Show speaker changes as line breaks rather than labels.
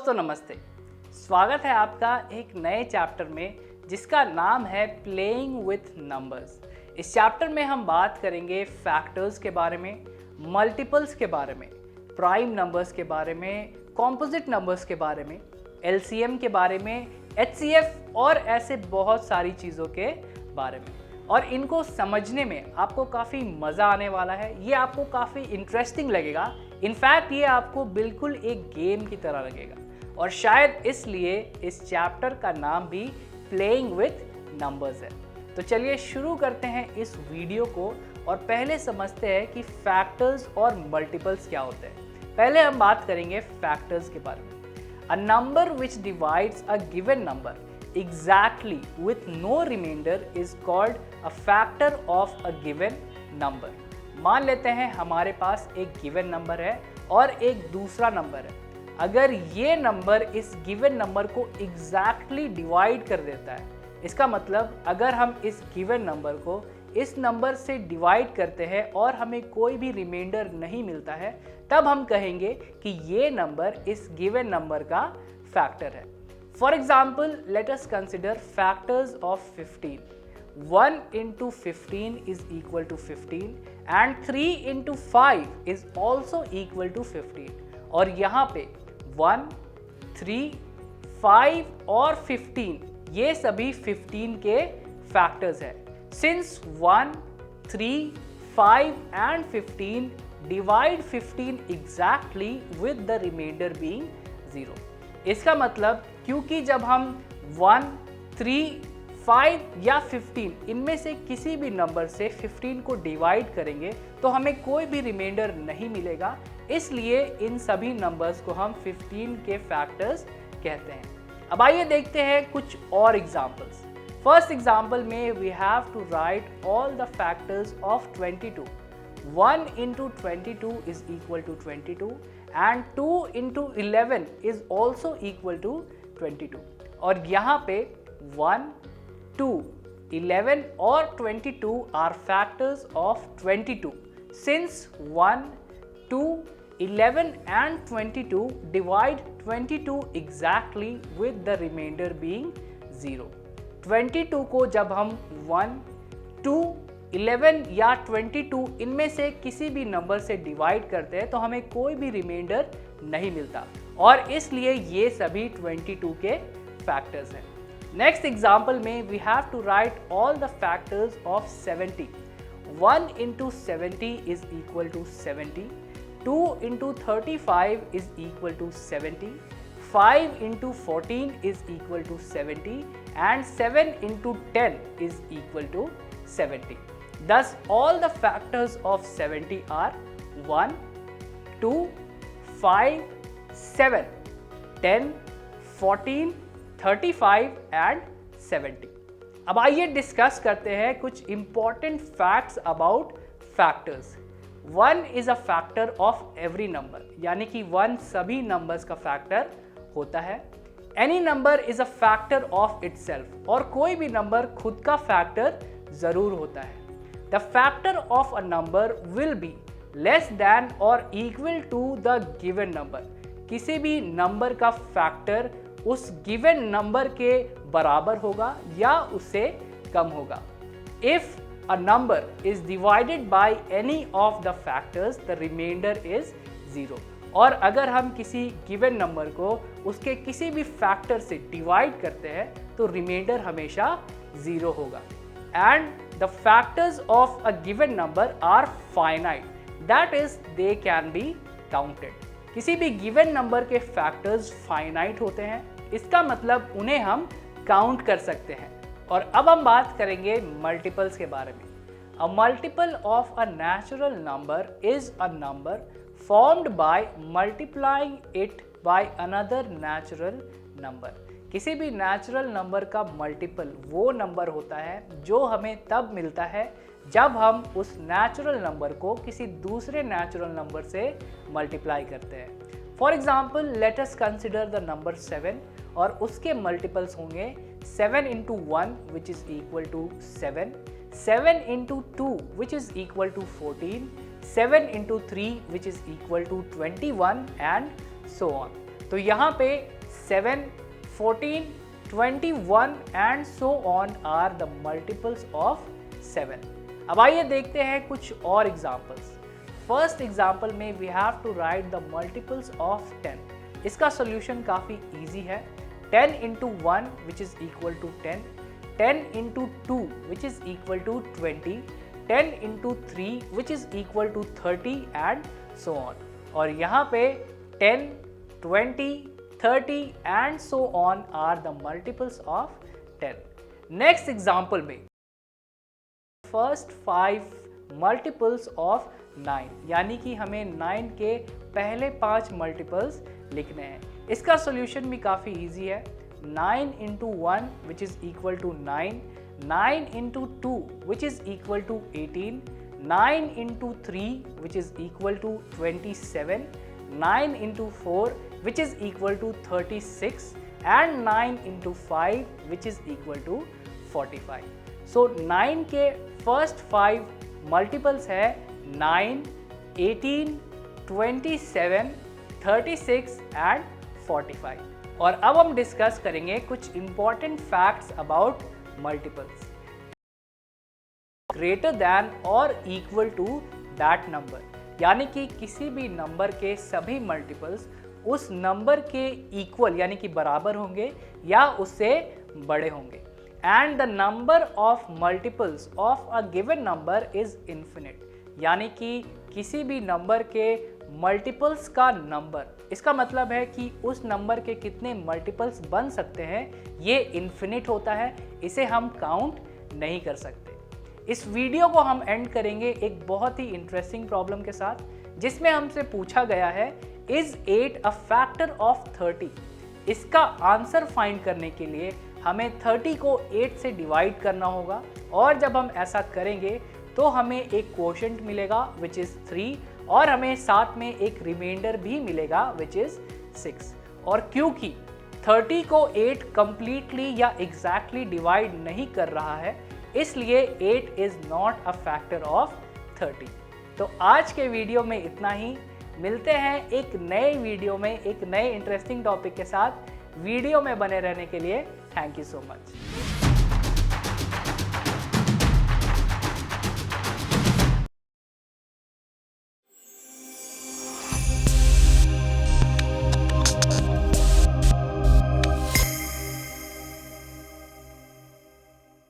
दोस्तों नमस्ते। स्वागत है आपका एक नए चैप्टर में जिसका नाम है प्लेइंग विथ नंबर्स। इस चैप्टर में हम बात करेंगे फैक्टर्स के बारे में, मल्टीपल्स के बारे में, प्राइम नंबर्स के बारे में, कॉम्पोजिट नंबर्स के बारे में, एलसीएम के बारे में, एचसीएफ और ऐसे बहुत सारी चीज़ों के बारे में। और इनको समझने में आपको काफ़ी मज़ा आने वाला है, ये आपको काफ़ी इंटरेस्टिंग लगेगा। इनफैक्ट ये आपको बिल्कुल एक गेम की तरह लगेगा और शायद इसलिए इस चैप्टर का नाम भी प्लेइंग विथ नंबर्स है। तो चलिए शुरू करते हैं इस वीडियो को और पहले समझते हैं कि फैक्टर्स और मल्टीपल्स क्या होते हैं। पहले हम बात करेंगे फैक्टर्स के बारे में। A number which divides a given number exactly with no remainder is called a factor of a given number। मान लेते हैं हमारे पास एक गिवन नंबर है और एक दूसरा नंबर है। अगर ये नंबर इस गिवन नंबर को एग्जैक्टली डिवाइड कर देता है, इसका मतलब अगर हम इस गिवन नंबर को इस नंबर से डिवाइड करते हैं और हमें कोई भी रिमाइंडर नहीं मिलता है, तब हम कहेंगे कि ये नंबर इस गिवन नंबर का फैक्टर है। For example, let us consider factors of 15. 1 into 15 is equal to 15 and 3 into 5 is also equal to 15. और यहाँ पे 1, 3, 5 और 15 ये सभी 15 के फैक्टर्स हैं। Since 1, 3, 5 and 15 divide 15 exactly with the remainder being 0. इसका मतलब क्योंकि जब हम 1, 3, 5 या 15 इनमें से किसी भी नंबर से 15 को डिवाइड करेंगे तो हमें कोई भी रिमाइंडर नहीं मिलेगा, इसलिए इन सभी नंबर्स को हम 15 के फैक्टर्स कहते हैं। अब आइए देखते हैं कुछ और एग्जांपल्स। फर्स्ट एग्जांपल में we have to write all the factors of 22। 1 into 22 is equal to 22 and 2 into 11 is also equal to 22। और यहाँ पे 1, 2, 11 और 22 are factors of 22 since 1, 2, 11 and 22 divide 22 exactly with the remainder being 0। 22 को जब हम 1, 2, 11 या 22 इनमें से किसी भी नंबर से डिवाइड करते हैं तो हमें कोई भी रिमाइंडर नहीं मिलता और इसलिए ये सभी 22 के फैक्टर्स हैं। नेक्स्ट एग्जांपल में we have to write all the factors of 70। 1 into 70 is equal to 70, 2 into 35 is equal to 70, 5 into 14 is equal to 70 and 7 into 10 is equal to 70। Thus, all the factors of 70 are 1, 2, 5, 7, 10, 14, 35 and 70। अब आइए discuss करते हैं कुछ important facts about factors. 1 is a factor of every number, यानी कि 1 सभी numbers का factor होता है। Any number is a factor of itself, और कोई भी नंबर खुद का फैक्टर जरूर होता है। The factor of a number will be less than or equal to the given number। किसी भी नंबर का फैक्टर उस गिवन नंबर के बराबर होगा या उससे कम होगा। If a number is divided by any of the factors, the remainder is 0। और अगर हम किसी गिवन नंबर को उसके किसी भी फैक्टर से डिवाइड करते हैं तो रिमाइंडर हमेशा 0 होगा। And the factors of a given number are finite, that is they can be counted। किसी भी गिवन नंबर के फैक्टर्स फाइनाइट होते हैं, इसका मतलब उन्हें हम काउंट कर सकते हैं। और अब हम बात करेंगे मल्टीपल्स के बारे में। A multiple of a natural number is a number formed by multiplying it by another natural number। किसी भी नेचुरल नंबर का मल्टीपल वो नंबर होता है जो हमें तब मिलता है जब हम उस नेचुरल नंबर को किसी दूसरे नेचुरल नंबर से मल्टीप्लाई करते हैं। For example let us consider the number 7 और उसके मल्टीपल्स होंगे 7 into 1 which is equal to 7, 7 into 2 which is equal to 14, 7 into 3 which is equal to 21 and so on। तो यहाँ पे 7, 14, 21 and so on are the multiples of 7. अब आइए देखते हैं कुछ और एग्जाम्पल्स। फर्स्ट एग्जाम्पल में we have to write the multiples of 10। इसका सोल्यूशन काफ़ी ईजी है। 10 into 1 which is equal to 10, 10 into 2 which is equal to 20, 10 into 3 which is equal to 30 and so on। और यहाँ पे 10, 20, 30 and so on are the multiples of 10। Next example में first 5 multiples of 9, यानी कि हमें 9 के पहले 5 मल्टीपल्स लिखने हैं। इसका सॉल्यूशन भी काफ़ी इजी है। 9 into 1 which is equal to 9, 9 into 2 which is equal to 18, 9 into 3 which is equal to 27, 9 into 4 which is equal to 36 and 9 into 5 which is equal to 45। So 9 के फर्स्ट 5 मल्टीपल्स है 9, 18, 27, 36 and 45। और अब हम discuss करेंगे कुछ important facts about multiples. Greater than और equal to that number, यानी कि किसी भी नंबर के सभी मल्टीपल्स उस नंबर के इक्वल यानी कि बराबर होंगे या उससे बड़े होंगे। And the number of multiples of a given number is infinite, यानी कि किसी भी नंबर के मल्टीपल्स का नंबर, इसका मतलब है कि उस नंबर के कितने मल्टीपल्स बन सकते हैं ये इन्फिनिट होता है, इसे हम काउंट नहीं कर सकते। इस वीडियो को हम एंड करेंगे एक बहुत ही इंटरेस्टिंग प्रॉब्लम के साथ, जिसमें हमसे पूछा गया है इज 8 अ फैक्टर ऑफ 30। इसका आंसर फाइंड करने के लिए हमें 30 को 8 से डिवाइड करना होगा, और जब हम ऐसा करेंगे तो हमें एक क्वोशंट मिलेगा विच इज़ 3 और हमें साथ में एक रिमाइंडर भी मिलेगा विच इज़ 6। और क्योंकि 30 को 8 कंप्लीटली या एग्जैक्टली डिवाइड नहीं कर रहा है, इसलिए 8 is not a factor of 30। तो आज के वीडियो में इतना ही। मिलते हैं एक नए वीडियो में एक नए इंटरेस्टिंग टॉपिक के साथ। वीडियो में बने रहने के लिए थैंक यू सो मच।